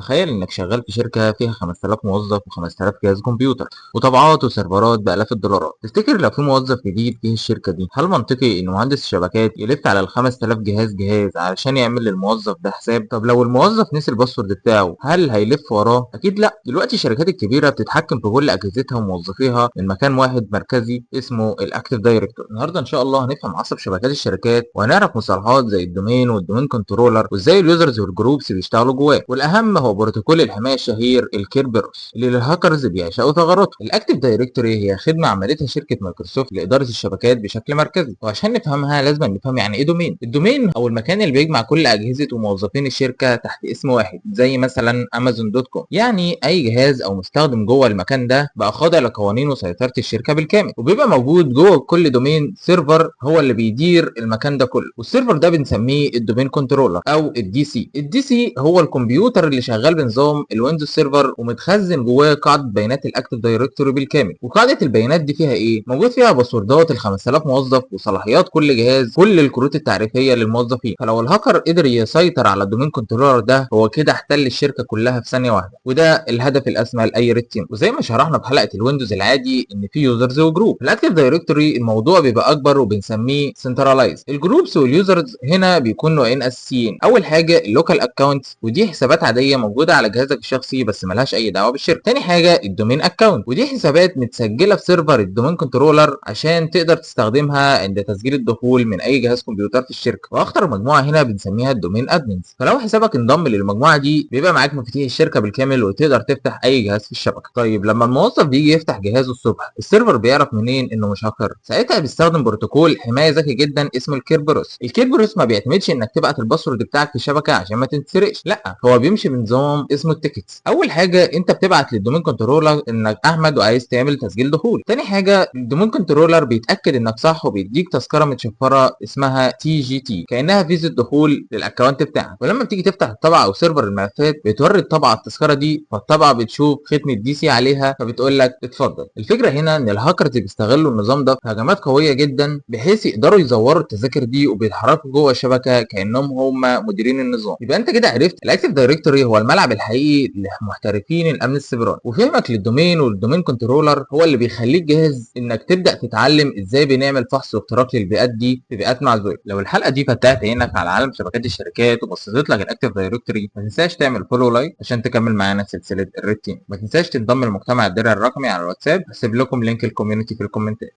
تخيل إنك شغال في شركة فيها 5000 موظف و5000 جهاز كمبيوتر وطبعات وسيرفرات بآلاف الدولارات. تفتكر لو في موظف جديد في الشركة دي، هل منطقي إن مهندس الشبكات يلف على ال 5000 جهاز علشان يعمل للموظف ده حساب؟ طب لو الموظف نسي الباسورد بتاعه، هل هيلف وراه؟ أكيد لأ. دلوقتي الشركات الكبيرة بتتحكم في كل أجهزتها وموظفيها من مكان واحد مركزي اسمه الأكتيف دايركتور. النهارده إن شاء الله هنفهم عصب شبكات الشركات، وهنعرف مصطلحات زي الدومين والدومين كنترولر، وإزاي اليوزرز والجروبس بيشتغلوا جواه. والأهم هو بروتوكول الحماية الشهير الكيربروس اللي الهاكرز بيعشقوا ثغراته. الاكتيف دايركتوري هي خدمة عملتها شركة مايكروسوفت لإدارة الشبكات بشكل مركزي، وعشان نفهمها لازم نفهم يعني ايه دومين. الدومين هو المكان اللي بيجمع كل أجهزة وموظفين الشركة تحت اسم واحد، زي مثلا امازون دوت كوم. يعني اي جهاز او مستخدم جوه المكان ده بقى خاضع لقوانين وسيطرة الشركة بالكامل، وبيبقى موجود جوه كل دومين سيرفر هو اللي بيدير المكان ده كله، والسيرفر ده بنسميه الدومين كنترولر او الدي سي. الدي سي هو الكمبيوتر اللي شغال بنظام الويندوز سيرفر، ومتخزن جواه قاعده بيانات الاكتيف دايركتوري بالكامل. وقاعده البيانات دي فيها ايه؟ موجود فيها باسوردات ال 5000 موظف وصلاحيات كل جهاز، كل الكروت التعريفيه للموظفين. فلو الهاكر قدر يسيطر على الدومين كنترولر ده، هو كده احتل الشركه كلها في ثانيه واحده، وده الهدف الاسمى لاي ريد تيم. وزي ما شرحنا في حلقه الويندوز العادي ان في يوزرز وجروب، الاكتيف دايركتوري الموضوع بيبقى اكبر وبنسميه سنترلايز. الجروبس واليوزرز هنا بيكونوا نوعين اساسيين. اول حاجه اللوكال اكونت، ودي حسابات عاديه موجوده على جهازك الشخصي بس ملهاش اي دعوه بالشركه. تاني حاجه الدومين اكونت، ودي حسابات متسجله في سيرفر الدومين كنترولر عشان تقدر تستخدمها عند تسجيل الدخول من اي جهاز كمبيوتر في الشركه. واخطر مجموعه هنا بنسميها الدومين ادمنز. فلو حسابك انضم للمجموعه دي، بيبقى معاك مفاتيح الشركه بالكامل وتقدر تفتح اي جهاز في الشبكه. طيب لما الموظف بيجي يفتح جهازه الصبح، السيرفر بيعرف منين انه مش هاكر؟ ساعتها بيستخدم بروتوكول حمايه ذكي جدا اسمه الكيربروس. الكيربروس ما بيعتمدش انك تبعت الباسورد بتاعك في الشبكه عشان ما تتسرقش، لا، هو بيمشي بنظام اسمه التيكتس. اول حاجه انت بتبعت للدومين كنترولر انك احمد وعايز تعمل تسجيل دخول. تاني حاجه الدومين كنترولر بيتاكد انك صح وبيديك تذكره متشفره اسمها تي جي تي، كانها فيزا دخول للاكونت بتاعك. ولما بتيجي تفتح الطبعه او سيرفر الملفات، بتوري الطبعه التذكره دي، فالطبعه بتشوف ختم الدي سي عليها فبتقول لك اتفضل. الفكره هنا ان الهاكرز بيستغلوا النظام ده في هجمات قويه جدا، بحيث يقدروا يزوروا التذاكر دي وبيتحركوا جوه الشبكه كانهم هم مديرين النظام. يبقى انت كده عرفت الاكتيف دايركتوري هو الملعب الحقيقي لمحترفين الامن السيبراني، وفهمك للدومين والدومين كنترولر هو اللي بيخليك جاهز انك تبدا تتعلم ازاي بنعمل فحص واختراق للبيئات دي في بيئات معزوله. لو الحلقه دي فتحت عينك على عالم شبكات الشركات وبسطت لك الاكتيف دايركتوري، ما تنساش تعمل فولو لايك عشان تكمل معانا سلسله الريد تيم. ما تنساش تنضم لمجتمع الدرع الرقمي على الواتساب، هسيب لكم لينك الكوميونتي في الكومنتات.